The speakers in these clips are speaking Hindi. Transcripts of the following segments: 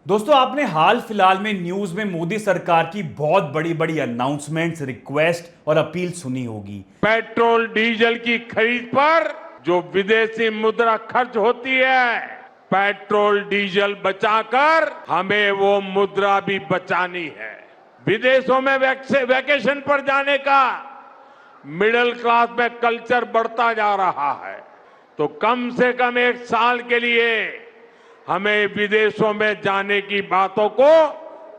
दोस्तों आपने हाल फिलहाल में न्यूज में मोदी सरकार की बहुत बड़ी बड़ी अनाउंसमेंट्स, रिक्वेस्ट और अपील सुनी होगी। पेट्रोल डीजल की खरीद पर जो विदेशी मुद्रा खर्च होती है, पेट्रोल डीजल बचाकर हमें वो मुद्रा भी बचानी है। विदेशों में वैकेशन पर जाने का मिडिल क्लास में कल्चर बढ़ता जा रहा है, तो कम से कम एक साल के लिए हमें विदेशों में जाने की बातों को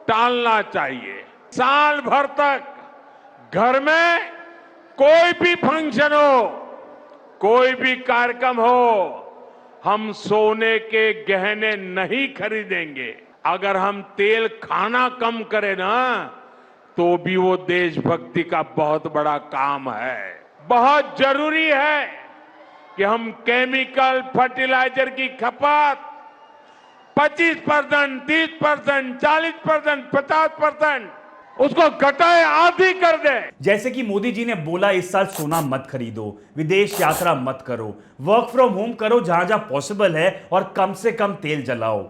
टालना चाहिए। साल भर तक घर में कोई भी फंक्शन हो, कोई भी कार्यक्रम हो, हम सोने के गहने नहीं खरीदेंगे। अगर हम तेल खाना कम करें ना, तो भी वो देशभक्ति का बहुत बड़ा काम है। बहुत जरूरी है कि हम केमिकल फर्टिलाइजर की खपत 25%, 30%, 40%, 50% उसको घटाए, आधी कर दे। जैसे कि मोदी जी ने बोला इस साल सोना मत खरीदो, विदेश यात्रा मत करो, वर्क फ्रॉम होम करो जहां जहां पॉसिबल है और कम से कम तेल जलाओ।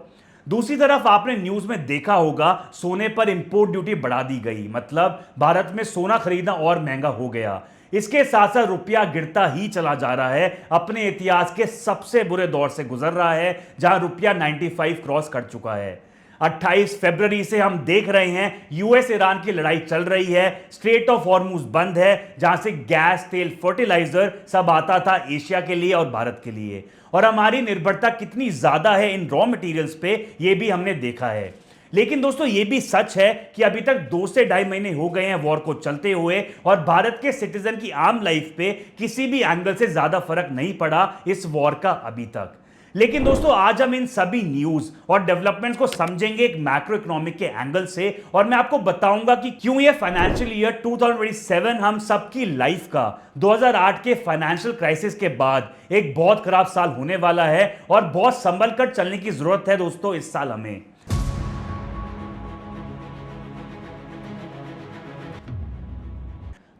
दूसरी तरफ आपने न्यूज में देखा होगा सोने पर इंपोर्ट ड्यूटी बढ़ा दी गई, मतलब भारत में सोना खरीदना और महंगा हो गया। इसके साथ साथ रुपया गिरता ही चला जा रहा है, अपने इतिहास के सबसे बुरे दौर से गुजर रहा है जहां रुपया 95 क्रॉस कर चुका है। 28 फरवरी से हम देख रहे हैं यूएस ईरान की लड़ाई चल रही है, स्ट्रेट ऑफ हॉर्मुज बंद है जहां से गैस, तेल, फर्टिलाइजर सब आता था एशिया के लिए और भारत के लिए। और हमारी निर्भरता कितनी ज्यादा है इन रॉ मटेरियल्स पे, ये भी हमने देखा है। लेकिन दोस्तों ये भी सच है कि अभी तक 2 से ढाई महीने हो गए हैं वॉर को चलते हुए और भारत के सिटीजन की आम लाइफ पे किसी भी एंगल से ज्यादा फर्क नहीं पड़ा इस वॉर का अभी तक। लेकिन दोस्तों आज हम इन सभी न्यूज और डेवलपमेंट्स को समझेंगे एक मैक्रो इकोनॉमिक के एंगल से, और मैं आपको बताऊंगा कि क्यों ये फाइनेंशियल ईयर 2027 हम सबकी लाइफ का 2008 के फाइनेंशियल क्राइसिस के बाद एक बहुत खराब साल होने वाला है और बहुत संभल कर चलने की जरूरत है दोस्तों इस साल हमें।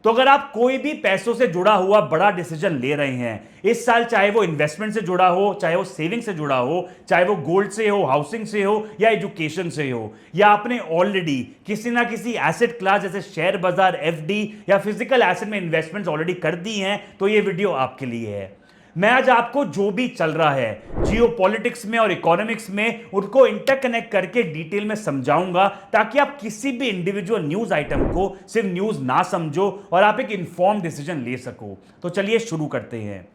तो अगर आप कोई भी पैसों से जुड़ा हुआ बड़ा डिसीजन ले रहे हैं इस साल, चाहे वो इन्वेस्टमेंट से जुड़ा हो, चाहे वो सेविंग से जुड़ा हो, चाहे वो गोल्ड से हो, हाउसिंग से हो या एजुकेशन से हो, या आपने ऑलरेडी किसी ना किसी एसेट क्लास जैसे शेयर बाजार, एफडी या फिजिकल एसेट में इन्वेस्टमेंट्स ऑलरेडी कर दी हैं, तो ये वीडियो आपके लिए है। मैं आज आपको जो भी चल रहा है जियोपॉलिटिक्स में और इकोनॉमिक्स में उनको इंटरकनेक्ट करके डिटेल में समझाऊंगा, ताकि आप किसी भी इंडिविजुअल न्यूज आइटम को सिर्फ न्यूज ना समझो और आप एक इंफॉर्म डिसीजन ले सको। तो चलिए शुरू करते हैं।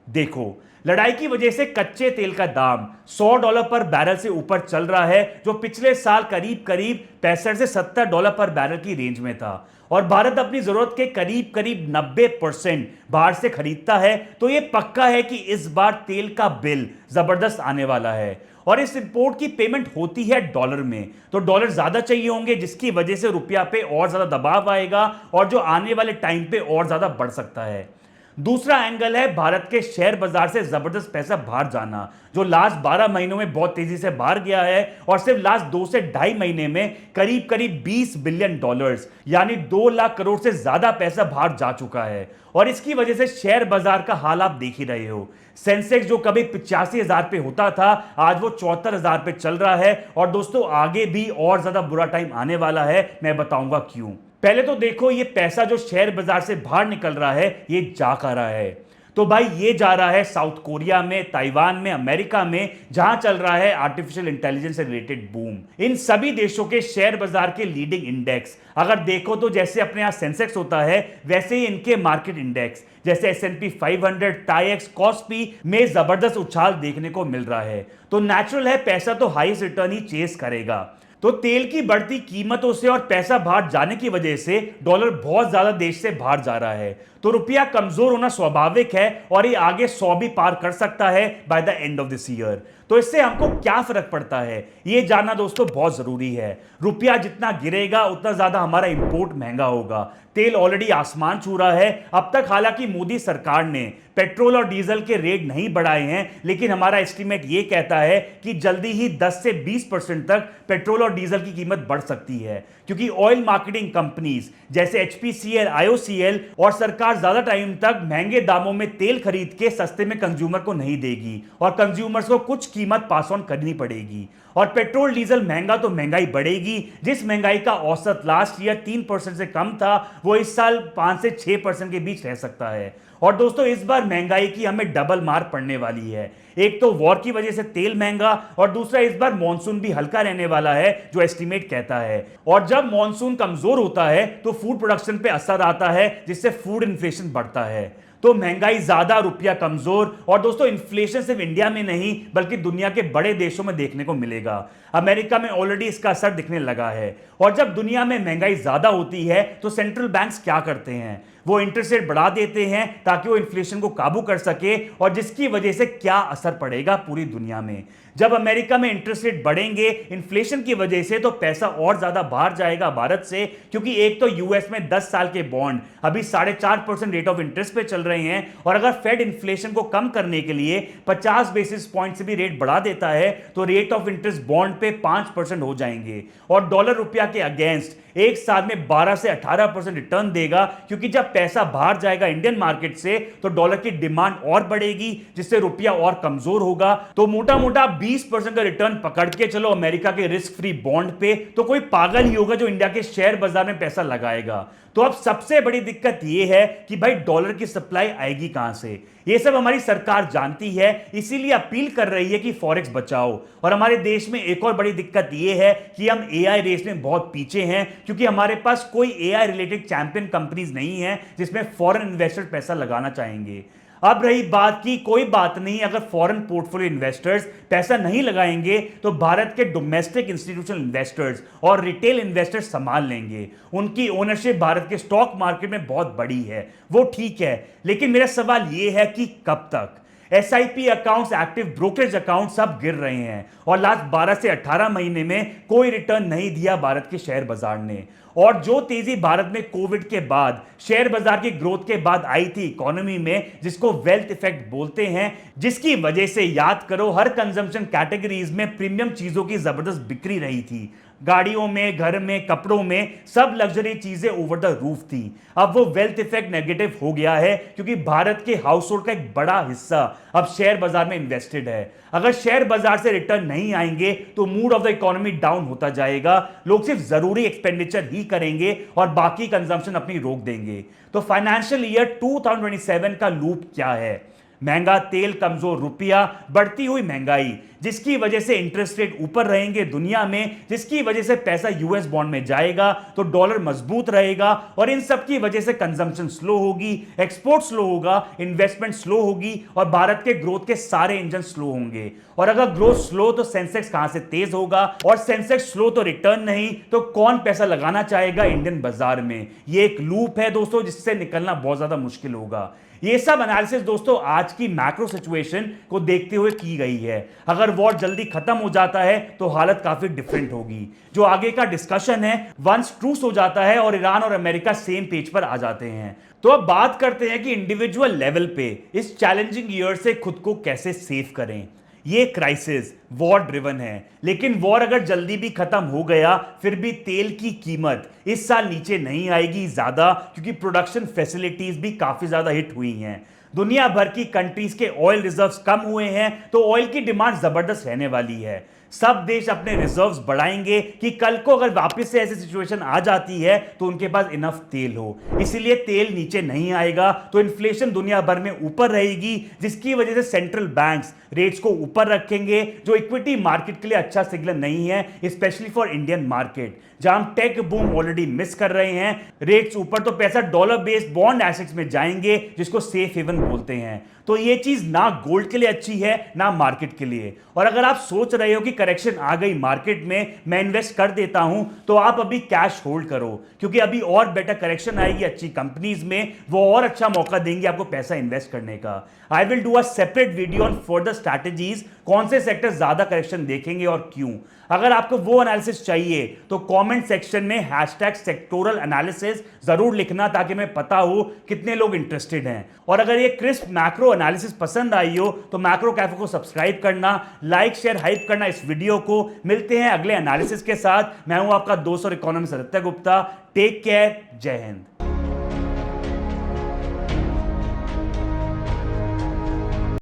देखो, लड़ाई की वजह से कच्चे तेल का दाम $100 पर बैरल से ऊपर चल रहा है, जो पिछले साल करीब करीब 65 से $70 पर बैरल की रेंज में था। और भारत अपनी जरूरत के करीब करीब 90% बाहर से खरीदता है, तो यह पक्का है कि इस बार तेल का बिल जबरदस्त आने वाला है। और इस इंपोर्ट की पेमेंट होती है डॉलर में, तो डॉलर ज्यादा चाहिए होंगे, जिसकी वजह से रुपया पे और ज्यादा दबाव आएगा और जो आने वाले टाइम पे और ज्यादा बढ़ सकता है। दूसरा एंगल है भारत के शेयर बाजार से जबरदस्त पैसा बाहर जाना, जो लास्ट 12 महीनों में बहुत तेजी से बाहर गया है और सिर्फ लास्ट 2 से ढाई महीने में करीब करीब $20 बिलियन यानी 2 लाख करोड़ से ज्यादा पैसा बाहर जा चुका है। और इसकी वजह से शेयर बाजार का हाल आप देख ही रहे हो। सेंसेक्स जो कभी 85,000 पे होता था, आज वो 74,000 पे चल रहा है। और दोस्तों आगे भी और ज्यादा बुरा टाइम आने वाला है, मैं बताऊंगा क्यों। पहले तो देखो ये पैसा जो शेयर बाजार से बाहर निकल रहा है ये जा कर रहा है, तो भाई ये जा रहा है साउथ कोरिया में, ताइवान में, अमेरिका में, जहां चल रहा है आर्टिफिशियल इंटेलिजेंस से रिलेटेड बूम। इन सभी देशों के शेयर बाजार के लीडिंग इंडेक्स अगर देखो तो जैसे अपने यहां सेंसेक्स होता है वैसे ही इनके मार्केट इंडेक्स जैसे S&P 500, टाइएक्स, कॉस्पी में जबरदस्त उछाल देखने को मिल रहा है। तो नेचुरल है पैसा तो हाईएस्ट रिटर्न ही चेस करेगा। तो तेल की बढ़ती कीमतों से और पैसा बाहर जाने की वजह से डॉलर बहुत ज्यादा देश से बाहर जा रहा है, तो रुपया कमजोर होना स्वाभाविक है और ये आगे 100 भी पार कर सकता है by the end of this year. तो इससे हमको क्या फर्क पड़ता है ये जानना दोस्तों बहुत जरूरी है। रुपया जितना गिरेगा उतना ज्यादा हमारा इंपोर्ट महंगा होगा। तेल ऑलरेडी आसमान छू रहा है। अब तक हालांकि मोदी सरकार ने पेट्रोल और डीजल के रेट नहीं बढ़ाए हैं, लेकिन हमारा एस्टीमेट ये कहता है कि जल्दी ही 10 से 20% तक पेट्रोल और डीजल की कीमत बढ़ सकती है, क्योंकि ऑयल मार्केटिंग कंपनीज जैसे एचपीसीएल, आईओसीएल और सरकार ज्यादा टाइम तक महंगे दामों में तेल खरीद के सस्ते में कंज्यूमर को नहीं देगी और कंज्यूमर्स को कुछ कीमत पास ऑन करनी पड़ेगी। और पेट्रोल डीजल महंगा तो महंगाई बढ़ेगी। जिस महंगाई का औसत लास्ट ईयर 3% से कम था, वो इस साल 5 से 6% के बीच रह सकता है। और दोस्तों, इस बार महंगाई की हमें डबल मार पड़ने वाली है। एक तो वॉर की वजह से तेल महंगा, और दूसरा इस बार मॉनसून भी हल्का रहने वाला है जो एस्टिमेट कहता है। और जब मॉनसून कमजोर होता है तो फूड प्रोडक्शन पे असर आता है, जिससे फूड इन्फ्लेशन बढ़ता है। तो महंगाई ज्यादा, रुपया कमजोर। और दोस्तों, इन्फ्लेशन सिर्फ इंडिया में नहीं बल्कि दुनिया के बड़े देशों में देखने को मिलेगा। अमेरिका में ऑलरेडी इसका असर दिखने लगा है। और जब दुनिया में महंगाई ज्यादा होती है तो सेंट्रल बैंक्स क्या करते हैं? वो इंटरेस्ट रेट बढ़ा देते हैं ताकि वो इन्फ्लेशन को काबू कर सके, और जिसकी वजह से क्या असर पड़ेगा पूरी दुनिया में। जब अमेरिका में इंटरेस्ट रेट बढ़ेंगे इन्फ्लेशन की वजह से, तो पैसा और ज्यादा बाहर जाएगा भारत से, क्योंकि एक तो यूएस में 10 साल के बॉन्ड अभी 4.5% रेट ऑफ इंटरेस्ट पे चल रहे हैं, और अगर फेड इन्फ्लेशन को कम करने के लिए 50 बेसिस पॉइंट से भी रेट बढ़ा देता है तो रेट ऑफ इंटरेस्ट बॉन्ड पे 5% हो जाएंगे। और डॉलर रुपया के अगेंस्ट एक साल में 12 से 18% रिटर्न देगा, क्योंकि जब पैसा बाहर जाएगा इंडियन मार्केट से तो डॉलर की डिमांड और बढ़ेगी, जिससे रुपया और कमजोर होगा। तो मोटा मोटा 20% का रिटर्न पकड़ के चलो अमेरिका के रिस्क फ्री बॉन्ड पे, तो कोई पागल ही होगा जो इंडिया के शेयर बाजार में पैसा लगाएगा। तो अब सबसे बड़ी दिक्कत यह है कि भाई डॉलर की सप्लाई आएगी कहां से? ये सब हमारी सरकार जानती है, इसीलिए अपील कर रही है कि फॉरेक्स बचाओ। और हमारे देश में एक और बड़ी दिक्कत यह है कि हम एआई रेस में बहुत पीछे हैं, क्योंकि हमारे पास कोई एआई रिलेटेड चैंपियन कंपनीज नहीं है जिसमें फॉरेन इन्वेस्टर्स पैसा लगाना चाहेंगे। अब रही बात की, कोई बात नहीं, अगर फॉरेन पोर्टफोलियो इन्वेस्टर्स पैसा नहीं लगाएंगे तो भारत के डोमेस्टिक इंस्टीट्यूशनल इन्वेस्टर्स और रिटेल इन्वेस्टर्स संभाल लेंगे। उनकी ओनरशिप भारत के स्टॉक मार्केट में बहुत बड़ी है, वो ठीक है, लेकिन मेरा सवाल यह है कि कब तक? SIP accounts, active brokerage account सब गिर रहे हैं, और लास्ट 12 से 18 महीने में कोई रिटर्न नहीं दिया भारत के शेयर बाजार ने। और जो तेजी भारत में कोविड के बाद शेयर बाजार की ग्रोथ के बाद आई थी इकोनॉमी में, जिसको वेल्थ इफेक्ट बोलते हैं, जिसकी वजह से याद करो हर कंजम्पशन कैटेगरीज में प्रीमियम चीजों की जबरदस्त बिक्री रही थी। गाड़ियों में, घर में, कपड़ों में, सब लग्जरी चीजें ओवर द रूफ थी। अब वो वेल्थ इफेक्ट नेगेटिव हो गया है, क्योंकि भारत के हाउस होल्ड का एक बड़ा हिस्सा अब शेयर बाजार में इन्वेस्टेड है। अगर शेयर बाजार से रिटर्न नहीं आएंगे तो mood off the economy down होता जाएगा। लोग सिर्फ जरूरी एक्सपेंडिचर ही करेंगे और बाकी कंजम्पशन अपनी रोक देंगे। तो फाइनेंशियल ईयर 2027 का लूप क्या है? महंगा तेल, कमजोर रुपया, बढ़ती हुई महंगाई, जिसकी वजह से इंटरेस्ट रेट ऊपर रहेंगे दुनिया में, जिसकी वजह से पैसा यूएस बॉन्ड में जाएगा तो डॉलर मजबूत रहेगा, और इन सब की वजह से कंजम्पशन स्लो होगी, एक्सपोर्ट स्लो होगा, इन्वेस्टमेंट स्लो होगी, और भारत के ग्रोथ के सारे इंजन स्लो होंगे। और अगर ग्रोथ स्लो तो सेंसेक्स कहां से तेज होगा? और सेंसेक्स स्लो तो रिटर्न नहीं, तो कौन पैसा लगाना चाहेगा इंडियन बाजार में? ये एक लूप है दोस्तों, जिससे निकलना बहुत ज्यादा मुश्किल होगा। ये सब एनालिसिस दोस्तों आज की मैक्रो सिचुएशन को देखते हुए की गई है। अगर वॉर जल्दी खत्म हो जाता है तो हालत काफी डिफरेंट होगी। जो आगे का डिस्कशन है, वंस ट्रूस हो जाता है और ईरान और अमेरिका सेम पेज पर आ जाते हैं, तो अब बात करते हैं कि इंडिविजुअल लेवल पे इस चैलेंजिंग ईयर से खुद को कैसे सेव करें। ये क्राइसिस वॉर ड्रिवन है, लेकिन वॉर अगर जल्दी भी खत्म हो गया फिर भी तेल की कीमत इस साल नीचे नहीं आएगी ज्यादा, क्योंकि प्रोडक्शन फैसिलिटीज भी काफी ज्यादा हिट हुई हैं। दुनिया भर की कंट्रीज के ऑयल रिजर्व्स कम हुए हैं, तो ऑयल की डिमांड जबरदस्त रहने वाली है। सब देश अपने रिजर्व्स बढ़ाएंगे कि कल को अगर वापस से ऐसी सिचुएशन आ जाती है तो उनके पास इनफ तेल हो। इसीलिए तेल नीचे नहीं आएगा तो इन्फ्लेशन दुनिया भर में ऊपर रहेगी, जिसकी वजह से सेंट्रल बैंक्स रेट्स को ऊपर रखेंगे, जो इक्विटी मार्केट के लिए अच्छा सिग्नल नहीं है, स्पेशली फॉर इंडियन मार्केट, जहां हम टेक बूम ऑलरेडी मिस कर रहे हैं। रेट्स ऊपर तो पैसा डॉलर बेस्ड बॉन्ड एसेट्स में जाएंगे, जिसको सेफ हेवन बोलते हैं। तो ये चीज ना गोल्ड के लिए अच्छी है ना मार्केट के लिए। और अगर आप सोच रहे हो कि करेक्शन आ गई मार्केट में, मैं इन्वेस्ट कर देता हूं, तो आप अभी कैश होल्ड करो, क्योंकि अभी और बेटर करेक्शन आएगी अच्छी कंपनीज में, वो और अच्छा मौका देंगे आपको पैसा इन्वेस्ट करने का। I will do a separate video on further strategies, कौन से सेक्टर ज्यादा करेक्शन देखेंगे और क्यों। अगर आपको वो एनालिसिस चाहिए तो कमेंट सेक्शन में #सेक्टोरल एनालिसिस जरूर लिखना, ताकि मैं पता हो कितने लोग इंटरेस्टेड हैं। और अगर ये क्रिस्प मैक्रो एनालिसिस पसंद आई हो तो मैक्रो कैफे को सब्सक्राइब करना, लाइक शेयर हाइप करना इस वीडियो को। मिलते हैं अगले एनालिसिस के साथ। मैं हूं आपका दोस्त और economist Aditya Gupta. Take care, जय हिंद।